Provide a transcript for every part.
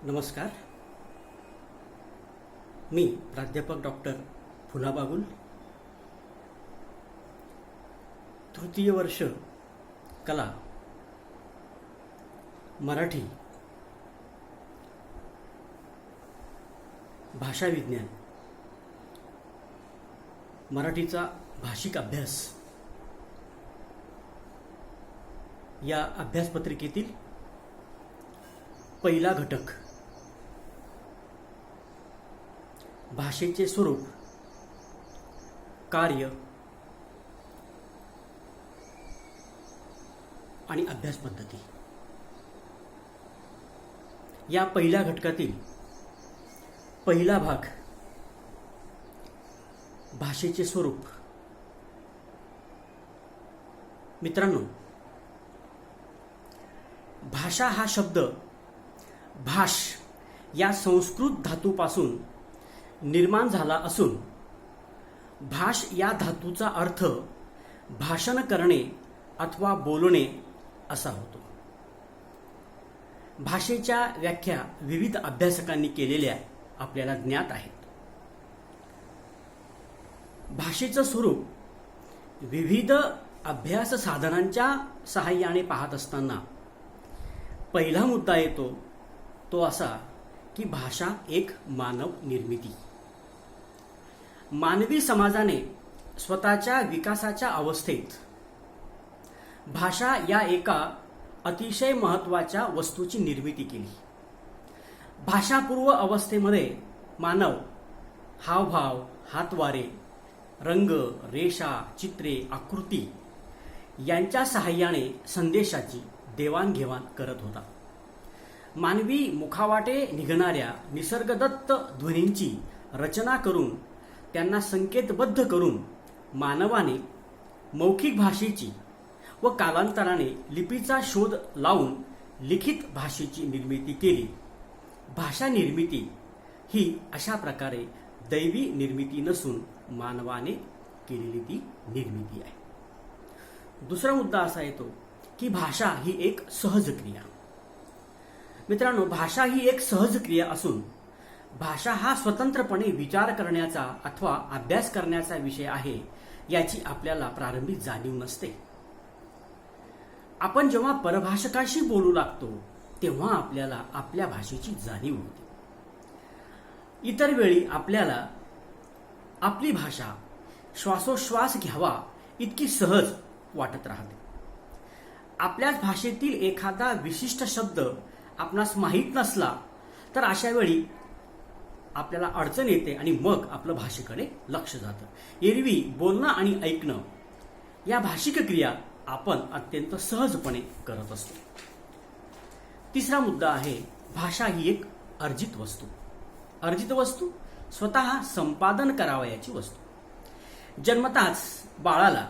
नमस्कार. मी प्राध्यापक डॉक्टर फुला बागुल, तृतीय वर्ष कला मराठी भाषा विज्ञान मराठीचा भाषिक अभ्यास या अभ्यासपत्रिकेतील पहिला घटक भाषेचे स्वरूप, कार्य आणि अभ्यास पद्धती या पहिल्या घटकातील पहिला भाग भाषेचे स्वरूप. मित्रांनो, भाषा हा शब्द भाष या संस्कृत धातूपासून निर्माण झाला असून भाष या धातूचा अर्थ भाषण करणे अथवा बोलणे असा होतो. भाषेच्या व्याख्या विविध अभ्यासकांनी केलेल्या आपल्याला ज्ञात आहेत. भाषेचं स्वरूप विविध अभ्यास साधनांच्या सहाय्याने पाहत असताना पहिला मुद्दा येतो तो असा की भाषा एक मानव निर्मिती. मानवी समाजाने स्वतःच्या विकासाच्या अवस्थेत भाषा या एका अतिशय महत्त्वाच्या वस्तूची निर्मिती केली. भाषापूर्व अवस्थेमध्ये मानव हावभाव, हातवारे, रंग, रेषा, चित्रे, आकृती यांच्या सहाय्याने संदेशाची देवाणघेवाण करत होता. मानवी मुखावाटे निघणाऱ्या निसर्गदत्त ध्वनींची रचना करून त्यांना संकेतबद्ध करून मानवाने मौखिक भाषेची व कालांतराने लिपीचा शोध लावून लिखित भाषेची निर्मिती केली. भाषा निर्मिती ही अशा प्रकारे दैवी निर्मिती नसून मानवाने केलेली ती निर्मिती आहे. दुसरा मुद्दा असा येतो की भाषा ही एक सहज क्रिया. मित्रांनो, भाषा ही एक सहज क्रिया असून भाषा हा स्वतंत्रपणे विचार करण्याचा अथवा अभ्यास करण्याचा विषय आहे याची आपल्याला प्रारंभी जाणीव नसते. आपण जेव्हा परभाषकाशी बोलू लागतो तेव्हा आपल्याला आपल्या भाषेची जाणीव होते. इतर वेळी आपल्याला आपली भाषा श्वासोश्वास घ्यावा इतकी सहज वाटत राहते. आपल्याच भाषेतील एखादा विशिष्ट शब्द आपणास माहीत नसला तर अशा वेळी आपल्याला अडचण येते आणि मग आपलं भाषेकडे लक्ष जातं. एरवी बोलणं आणि ऐकणं या भाषिक क्रिया आपण अत्यंत सहजपणे करत असतो. तिसरा मुद्दा आहे भाषा ही एक अर्जित वस्तू. अर्जित वस्तू स्वतः संपादन करावयाची वस्तू. जन्मताच बाळाला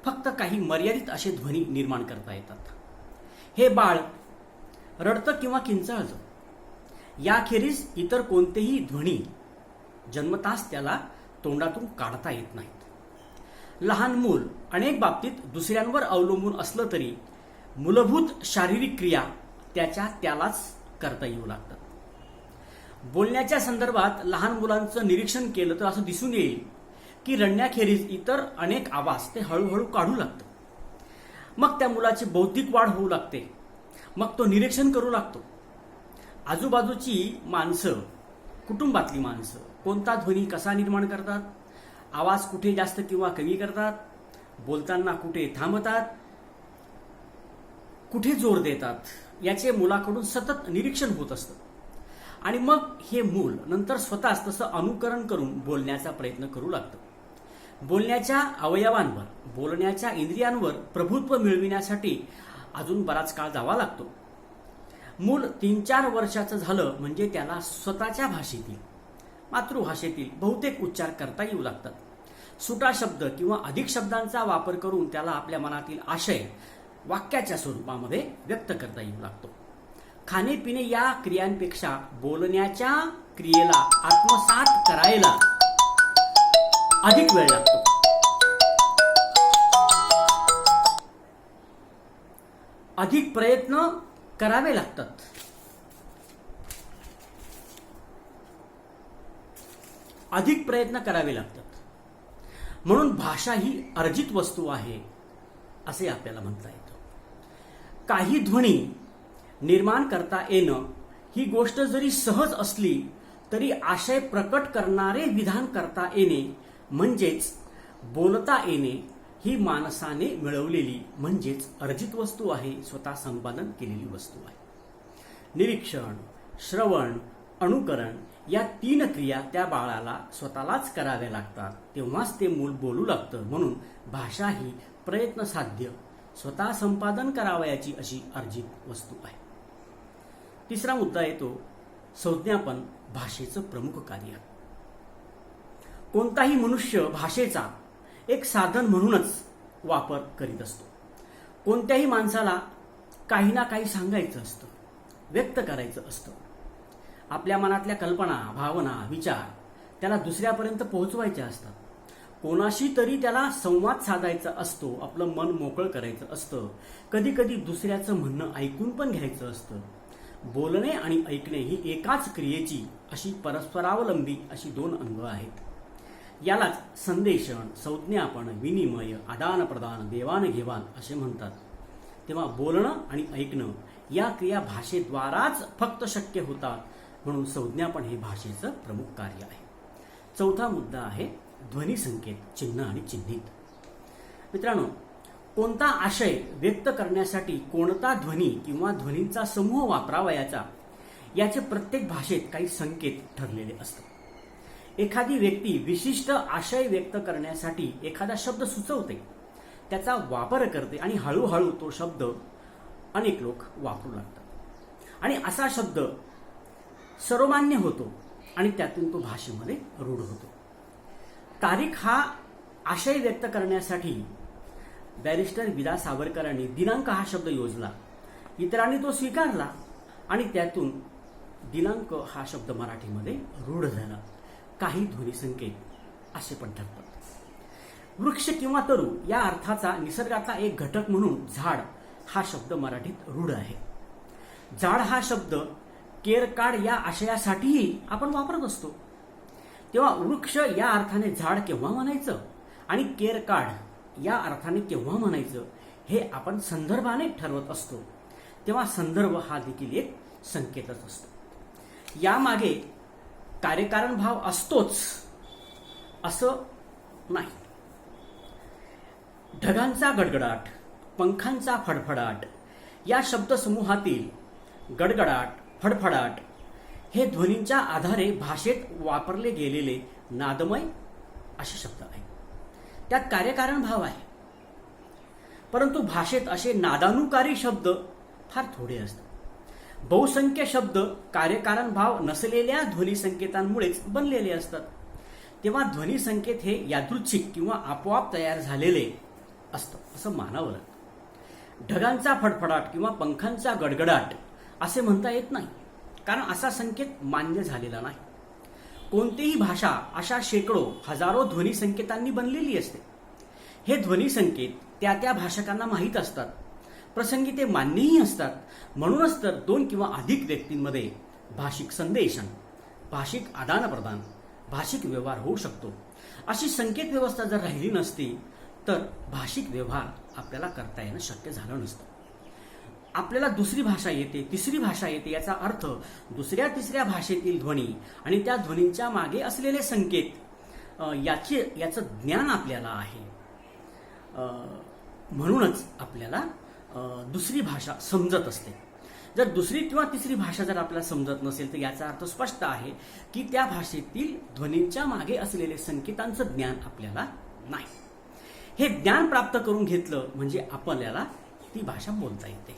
फक्त काही मर्यादित असे ध्वनी निर्माण करता येतात. हे बाळ रडतं किंवा किंचाळतं. याखेरीज इतर कोणतेही ध्वनी जन्मताच त्याला तोंडातून काढता येत नाहीत. लहान मूल अनेक बाबतीत दुसऱ्यांवर अवलंबून असलं तरी मूलभूत शारीरिक क्रिया त्यालाच करता येऊ लागतात. बोलण्याच्या संदर्भात लहान मुलांचं निरीक्षण केलं तर असं दिसून येईल की रडण्याखेरीज इतर अनेक आवाज ते हळूहळू काढू लागतं. मग त्या मुलाची बौद्धिक वाढ होऊ लागते. मग तो निरीक्षण करू लागतो. आजूबाजूची माणसं, कुटुंबातली माणसं कोणता ध्वनी कसा निर्माण करतात, आवाज कुठे जास्त किंवा कमी करतात, बोलताना कुठे थांबतात, कुठे जोर देतात, याचे मुलाकडून सतत निरीक्षण होत असतं. आणि मग हे मूल नंतर स्वतःच तसं अनुकरण करून बोलण्याचा प्रयत्न करू लागतं. बोलण्याच्या अवयवांवर, बोलण्याच्या इंद्रियांवर प्रभुत्व मिळविण्यासाठी अजून बराच काळ जावा लागतो. मूल 3-4 वर्षाचं झालं म्हणजे त्याला स्वतःच्या भाषेतील, मातृभाषेतील बहुतेक उच्चार करता येऊ लागतात. सुटा शब्द किंवा अधिक शब्दांचा वापर करून त्याला आपल्या मनातील आशय वाक्याच्या स्वरूपामध्ये व्यक्त करता येऊ लागतो. खाणे-पिणे या क्रियांपेक्षा बोलण्याच्या क्रियेला आत्मसात करायला अधिक वेळ लागतो. अधिक प्रयत्न करावे लागतात. अधिक प्रयत्न करावे लागतात. म्हणून भाषा ही अर्जित वस्तू आहे असे आपल्याला म्हणता येतं. काही ध्वनी निर्माण करता येणं ही गोष्ट जरी सहज असली तरी आशय प्रकट करणारे विधान करता येणे म्हणजेच बोलता येणे ही माणसाने मिळवलेली म्हणजेच अर्जित वस्तू आहे, स्वतः संपादन केलेली वस्तू आहे. निरीक्षण, श्रवण, अनुकरण या 3 क्रिया त्या बाळाला स्वतःलाच कराव्या लागतात, तेव्हाच ते मूल बोलू लागतं. म्हणून भाषा ही प्रयत्न साध्य स्वतः संपादन करावयाची अशी अर्जित वस्तू आहे. तिसरा मुद्दा येतो संज्ञापन भाषेचं प्रमुख कार्य. कोणताही मनुष्य भाषेचा एक साधन म्हणूनच वापर करीत असतो. कोणत्याही माणसाला काही ना काही सांगायचं असतं, व्यक्त करायचं असतं. आपल्या मनातल्या कल्पना, भावना, विचार त्याला दुसऱ्यापर्यंत पोहोचवायचे असतात. कोणाशी तरी त्याला संवाद साधायचा असतो, आपलं मन मोकळं करायचं असतं. कधी कधी दुसऱ्याचं म्हणणं ऐकून पण घ्यायचं असतं. बोलणे आणि ऐकणे ही एकाच क्रियेची अशी परस्परावलंबी अशी 2 अंग आहेत. यालाच संदेशन, संज्ञापन, विनिमय, आदानप्रदान, देवाणघेवाण असे म्हणतात. तेव्हा बोलणं आणि ऐकणं या क्रिया भाषेद्वाराच फक्त शक्य होतात. म्हणून संज्ञापन हे भाषेचं प्रमुख कार्य आहे. चौथा मुद्दा आहे ध्वनी संकेत, चिन्ह आणि चिन्हित. मित्रांनो, कोणता आशय व्यक्त करण्यासाठी कोणता ध्वनी किंवा ध्वनींचा समूह वापरावयाचा याचे प्रत्येक भाषेत काही संकेत ठरलेले असतात. एखादी व्यक्ती विशिष्ट आशय व्यक्त करण्यासाठी एखादा शब्द सुचवते, त्याचा वापर करते आणि हळूहळू तो शब्द अनेक लोक वापरू लागतात आणि असा शब्द सर्वमान्य होतो आणि त्यातून तो भाषेमध्ये रूढ होतो. तारीख हा आशय व्यक्त करण्यासाठी बॅरिस्टर विदा सावरकरांनी दिनांक हा शब्द योजला. इतरांनी तो स्वीकारला आणि त्यातून दिनांक हा शब्द मराठीमध्ये रूढ झाला. काही ध्वनी संकेत असे पण ठरतात. वृक्ष किंवा तरू या अर्थाचा निसर्गाचा एक घटक म्हणून झाड हा शब्द मराठीत रूढ आहे. झाड हा शब्द केरकाड या आशयासाठीही आपण वापरत असतो. तेव्हा वृक्ष या अर्थाने झाड केव्हा म्हणायचं आणि केरकाड या अर्थाने केव्हा म्हणायचं हे आपण संदर्भाने ठरवत असतो. तेव्हा संदर्भ हा देखील एक संकेतच असतो. यामागे कार्यकारण भाव असतोच असं नाही. ढगांचा गडगडाट, पंखांचा फडफडाट या शब्दसमूहातील गडगडाट, फडफडाट हे ध्वनींच्या आधारे भाषेत वापरले गेलेले नादमय असे शब्द आहेत. त्यात कार्यकारण भाव आहे. परंतु भाषेत असे नादानुकारी शब्द फार थोडे असतात. बहुसंख्य शब्द कार्यकारण भाव नसलेल्या ध्वनी संकेतांमुळेच बनलेले असतात. तेव्हा ध्वनी संकेत हे यादृच्छिक किंवा आपोआप तयार झालेले असतं असं मानावं लागतं. ढगांचा फडफडाट किंवा पंखांचा गडगडाट असे म्हणता येत नाही, कारण असा संकेत मान्य झालेला नाही. कोणतीही भाषा अशा शेकडो हजारो ध्वनी संकेतांनी बनलेली असते. हे ध्वनी संकेत त्या त्या भाषकांना माहीत असतात. प्रसंगी ते मान्यही असतात. म्हणूनच तर 2 किंवा अधिक व्यक्तींमध्ये भाषिक संदेशन, भाषिक आदानप्रदान, भाषिक व्यवहार होऊ शकतो. अशी संकेत व्यवस्था जर राहिली नसती तर भाषिक व्यवहार आपल्याला करता येणं शक्य झालं नसतं. आपल्याला दुसरी भाषा येते, तिसरी भाषा येते, याचा अर्थ दुसऱ्या तिसऱ्या भाषेतील ध्वनी आणि त्या ध्वनींच्या मागे असलेले संकेत याचं ज्ञान आपल्याला आहे. म्हणूनच आपल्याला दुसरी भाषा समजत असते. जर दुसरी किंवा तिसरी भाषा जर आपल्याला समजत नसेल तर याचा अर्थ स्पष्ट आहे की त्या भाषेतील ध्वनींच्या मागे असलेले संकेतांचं ज्ञान आपल्याला नाही. हे ज्ञान प्राप्त करून घेतलं म्हणजे आपल्याला ती भाषा बोलता येते.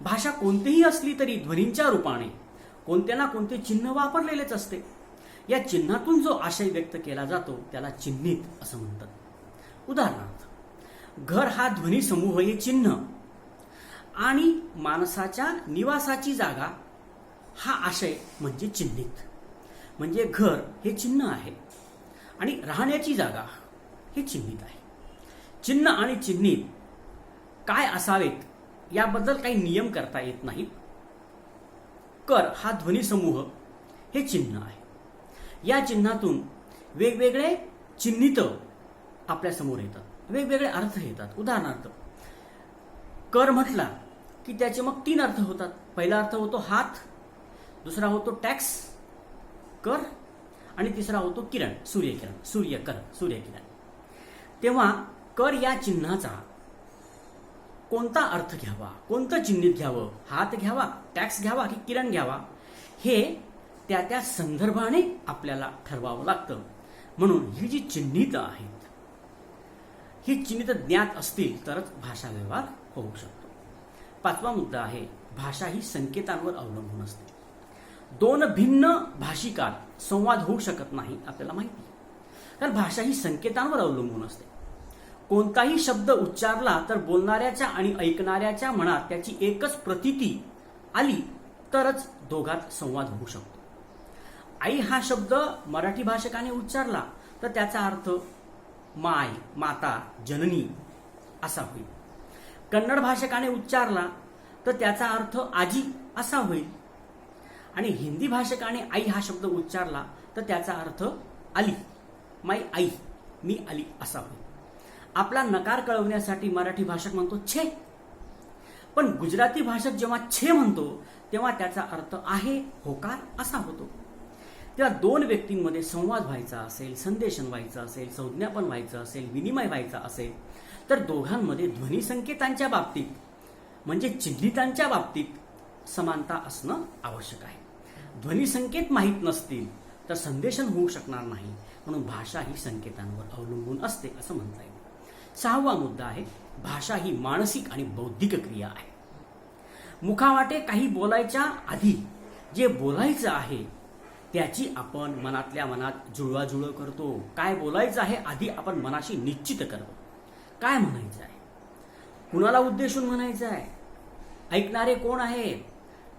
भाषा कोणतीही असली तरी ध्वनींच्या रूपाने कोणते ना कोणते चिन्ह वापरलेलेच असते. या चिन्हातून जो आशय व्यक्त केला जातो त्याला चिन्हित असं म्हणतात. उदाहरणार्थ, घर हा ध्वनी समूह हे चिन्ह आणि माणसाच्या निवासाची जागा हा आशय म्हणजे चिन्हित. म्हणजे घर हे चिन्ह आहे आणि राहण्याची जागा हे चिन्हित आहे. चिन्ह आणि चिन्हित काय असावेत याबद्दल काही नियम करता येत नाहीत. कर हा ध्वनी समूह हे चिन्ह आहे. या चिन्हातून वेगवेगळे चिन्हित आपल्या समोर येतात, वेगवेगळे अर्थ येतात. उदाहरणार्थ कर म्हटला की त्याचे मग 3 अर्थ होतात. पहिला अर्थ होतो हात, दुसरा होतो टॅक्स कर, आणि तिसरा होतो किरण, सूर्यकिरण, सूर्यकिरण. तेव्हा कर या चिन्हाचा कोणता अर्थ घ्यावा, कोणतं चिन्हित घ्यावं, हात घ्यावा, टॅक्स घ्यावा की किरण घ्यावा, हे त्या संदर्भाने आपल्याला ठरवावं लागतं. म्हणून ही जी चिन्हित आहेत, ही चिन्हित ज्ञात असतील तरच भाषा व्यवहार होऊ शकतो. 5वा मुद्दा आहे, भाषा ही संकेतांवर अवलंबून असते. 2 भिन्न भाषिकात संवाद होऊ शकत नाही, आपल्याला माहिती आहे, कारण भाषा ही संकेतांवर अवलंबून असते. कोणताही शब्द उच्चारला तर बोलणाऱ्याच्या आणि ऐकणाऱ्याच्या मनात त्याची एकच प्रतीती आली तरच दोघात संवाद होऊ शकतो. आई हा शब्द मराठी भाषकाने उच्चारला तर त्याचा अर्थ माय, माता, जननी असा होईल. कन्नड भाषकाने उच्चारला तर त्याचा अर्थ आजी असा होईल. आणि हिंदी भाषकाने आई हा शब्द उच्चारला तर त्याचा अर्थ आली, माय आई, मी आली असा होईल. आपला नकार कळवण्यासाठी मराठी भाषक म्हणतो छे, पण गुजराती भाषक जेव्हा छे म्हणतो तेव्हा त्याचा अर्थ आहे, होकार असा होतो. तेव्हा 2 व्यक्तींमध्ये संवाद व्हायचा असेल, संदेशन व्हायचं असेल, संज्ञापन व्हायचं असेल, विनिमय व्हायचा असेल तर दोघांमध्ये ध्वनी संकेतांच्या बाबतीत म्हणजे चिन्हितांच्या बाबतीत समानता असणं आवश्यक आहे. ध्वनी संकेत माहीत नसतील तर संदेशन होऊ शकणार नाही. म्हणून भाषा ही संकेतांवर अवलंबून असते असं म्हणता येईल. 6वा मुद्दा आहे, भाषा ही मानसिक आणि बौद्धिक क्रिया आहे. मुखावाटे काही बोलायच्या आधी जे बोलायचं आहे त्याची आपण मनातल्या मनात जुळवाजुळव करतो. काय बोलायचं आहे आधी आपण मनाशी निश्चित करतो. काय म्हणायचं आहे, कुणाला उद्देशून म्हणायचं आहे, ऐकणारे कोण आहे,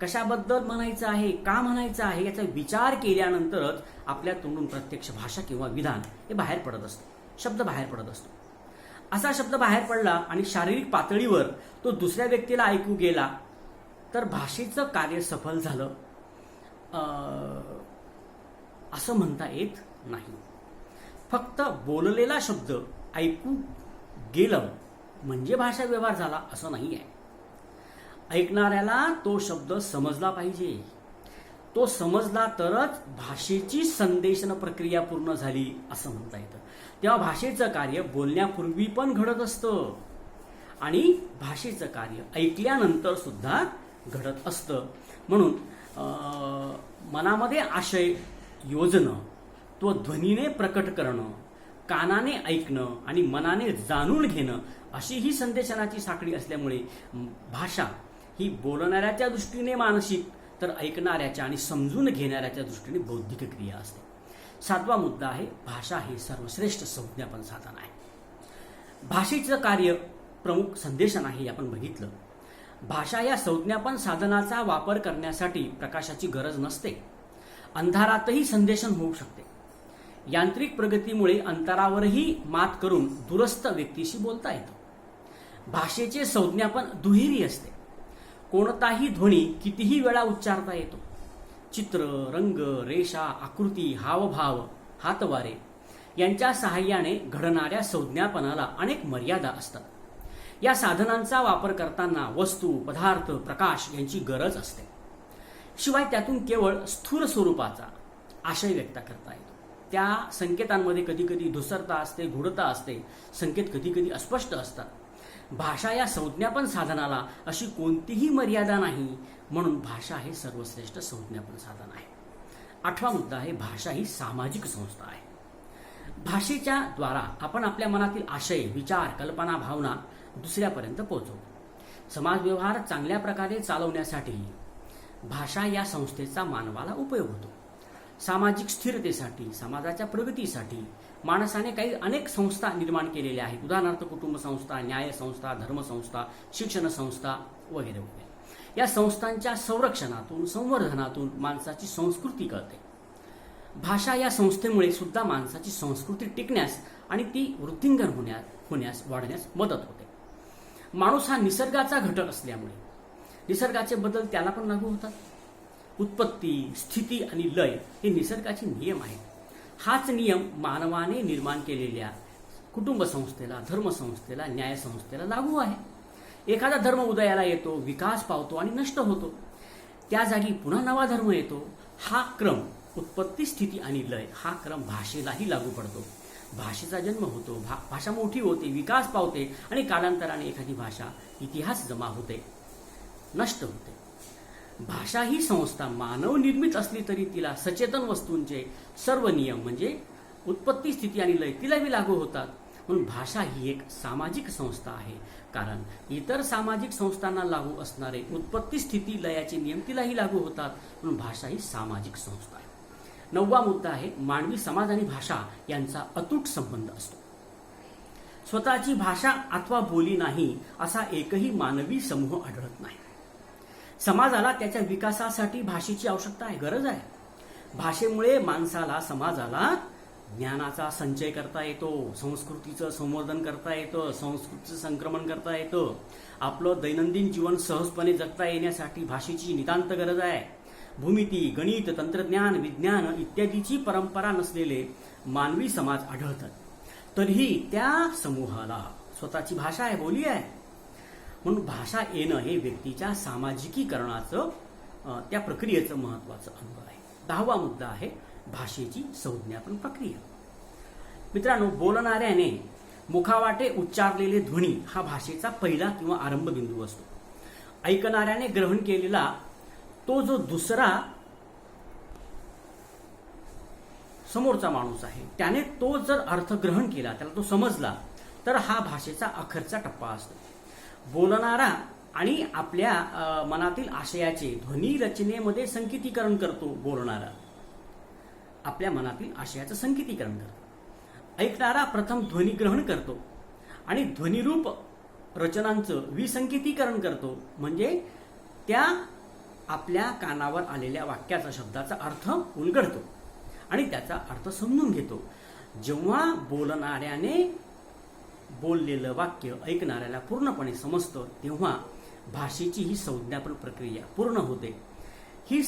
कशाबद्दल म्हणायचं आहे, का म्हणायचं आहे याचा विचार केल्यानंतरच आपल्या तोंडून प्रत्यक्ष भाषा किंवा विधान हे बाहेर पडत असतं, शब्द बाहेर पडत असतो. असा शब्द बाहेर पडला आणि शारीरिक पातळीवर तो दुसऱ्या व्यक्तीला ऐकू गेला तर भाषेचं कार्य सफल झालं असं म्हणता येत नाही. फक्त बोललेला शब्द ऐकू गेलं म्हणजे भाषा व्यवहार झाला असं नाही आहे. ऐकणाऱ्याला तो शब्द समजला पाहिजे. तो समजला तरच भाषेची संदेशन प्रक्रिया पूर्ण झाली असं म्हणता येतं. तेव्हा भाषेचं कार्य बोलण्यापूर्वी पण घडत असतं आणि भाषेचं कार्य ऐकल्यानंतर सुद्धा घडत असतं. म्हणून मनामध्ये आशय योजणं, तो ध्वनीने प्रकट करणं, कानाने ऐकणं आणि मनाने जाणून घेणं अशी ही संदेशनाची साखळी असल्यामुळे भाषा ही बोलणाऱ्याच्या दृष्टीने मानसिक तर ऐकणाऱ्याच्या आणि समजून घेणाऱ्याच्या दृष्टीने बौद्धिक क्रिया असते. 7वा मुद्दा आहे, भाषा हे सर्वश्रेष्ठ संज्ञापन साधन आहे. भाषेचं कार्य प्रमुख संदेशन आहे आपण बघितलं. भाषा या संज्ञापन साधनाचा वापर करण्यासाठी प्रकाशाची गरज नसते. अंधारातही संदेशन होऊ शकते. यांत्रिक प्रगतीमुळे अंतरावरही मात करून दूरस्थ व्यक्तीशी बोलता येतं. भाषेचे संज्ञापन दुहेरी असते. कोणताही ध्वनी कितीही वेळा उच्चारता येतो. चित्र, रंग, रेषा, आकृती, हावभाव, हातवारे यांच्या सहाय्याने घडणाऱ्या संज्ञापनाला अनेक मर्यादा असतात. या साधनांचा वापर करताना वस्तू, पदार्थ, प्रकाश यांची गरज असते. शिवाय त्यातून केवळ स्थूल स्वरूपाचा आशय व्यक्त करता येतो. त्या संकेतांमध्ये कधी कधी धुसरता असते, गूढता असते, संकेत कधी कधी अस्पष्ट असतात. भाषा या संज्ञापन साधनाला अशी कोणतीही मर्यादा नाही. म्हणून भाषा हे सर्वश्रेष्ठ संज्ञापन साधन आहे. 8वा मुद्दा आहे, भाषा ही सामाजिक संस्था आहे. भाषेच्या द्वारा आपण आपल्या मनातील आशय, विचार, कल्पना, भावना दुसऱ्यापर्यंत पोहोचवतो. समाज व्यवहार चांगल्या प्रकारे चालवण्यासाठी भाषा या संस्थेचा मानवाला उपयोग होतो. सामाजिक स्थिरतेसाठी, समाजाच्या प्रगतीसाठी माणसाने अनेक संस्था निर्माण केलेल्या आहेत. उदाहरणार्थ कुटुंब संस्था, न्याय संस्था, धर्मसंस्था, शिक्षण संस्था वगैरे वगैरे. या संस्थांच्या संरक्षणातून, संवर्धनातून माणसाची संस्कृती कळते. भाषा या संस्थेमुळे सुद्धा माणसाची संस्कृती टिकण्यास आणि ती वृद्धिंगत वाढण्यास मदत होते. माणूस हा निसर्गाचा घटक असल्यामुळे निसर्गाचे बदल त्याला पण लागू होतात. उत्पत्ती, स्थिती आणि लय हे निसर्गाचे नियम आहेत. हाच नियम मानवाने निर्माण केलेल्या कुटुंब संस्थेला, धर्मसंस्थेला, न्यायसंस्थेला लागू आहे. एखादा धर्म उदयाला येतो, विकास पावतो आणि नष्ट होतो. त्या जागी पुन्हा नवा धर्म येतो. हा क्रम, उत्पत्ती, स्थिती आणि लय, हा क्रम भाषेलाही लागू पडतो. भाषेचा जन्म होतो, भाषा मोठी होते, विकास पावते आणि कालांतराने एखादी भाषा इतिहास जमा होते, नष्ट होते. भाषा ही संस्था मानव निर्मित असली तरी तिला सचेतन वस्तूंचे सर्व नियम म्हणजे उत्पत्ती, स्थिती आणि लय तिलाही लागू होतात. म्हणून भाषा ही एक सामाजिक संस्था आहे, कारण इतर सामाजिक संस्थांना लागू असणारे उत्पत्ती, स्थिती, लयाचे नियम तिलाही लागू होतात. म्हणून भाषा ही सामाजिक संस्था आहे. 9वा मुद्दा आहे मानवी समाज आणि भाषा यांचा अतूट संबंध असतो. स्वतःची भाषा अथवा बोली नाही असा एकही मानवी समूह आढळत नाही. समाजाला त्याच्या विकासासाठी भाषेची आवश्यकता आहे, गरज आहे. भाषेमुळे माणसाला, समाजाला ज्ञानाचा संचय करता येतो, संस्कृतीचं संवर्धन करता येतं, संस्कृतीचं संक्रमण करता येतं. आपलं दैनंदिन जीवन सहजपणे जगता येण्यासाठी भाषेची नितांत गरज आहे. भूमिती, गणित, तंत्रज्ञान, विज्ञान इत्यादीची परंपरा नसलेले मानवी समाज आढळतात. तरीही त्या समूहाला स्वतःची भाषा आहे, बोली आहे. म्हणून भाषा येणं हे व्यक्तीच्या सामाजिकीकरणाचं, त्या प्रक्रियेचं महत्वाचं अंग आहे. 10वा मुद्दा आहे भाषेची संज्ञापन प्रक्रिया. मित्रांनो, बोलणाऱ्याने मुखावाटे उच्चारलेले ध्वनी हा भाषेचा पहिला किंवा आरंभ बिंदू असतो. ऐकणाऱ्याने ग्रहण केलेला तो जो दुसरा समोरचा माणूस आहे, त्याने तो जर अर्थ ग्रहण केला, त्याला तो समजला, तर हा भाषेचा अखेरचा टप्पा असतो. बोलणारा आणि आपल्या मनातील आशयाचे ध्वनी रचनेमध्ये संकेतीकरण करतो. बोलणारा आपल्या मनातील आशयाचं संकेतीकरण करतो. ऐकणारा प्रथम ध्वनी ग्रहण करतो आणि ध्वनिरूप रचनांचं विसंकेतीकरण करतो, म्हणजे त्या आपल्या कानावर आलेल्या वाक्याचा, शब्दाचा अर्थ उलगडतो आणि त्याचा अर्थ समजून घेतो. जेव्हा बोलणाऱ्याने बोललेलं वाक्य ऐकणाऱ्याला पूर्णपणे समजतं, तेव्हा भाषेची ही संज्ञापन प्रक्रिया पूर्ण होते. ही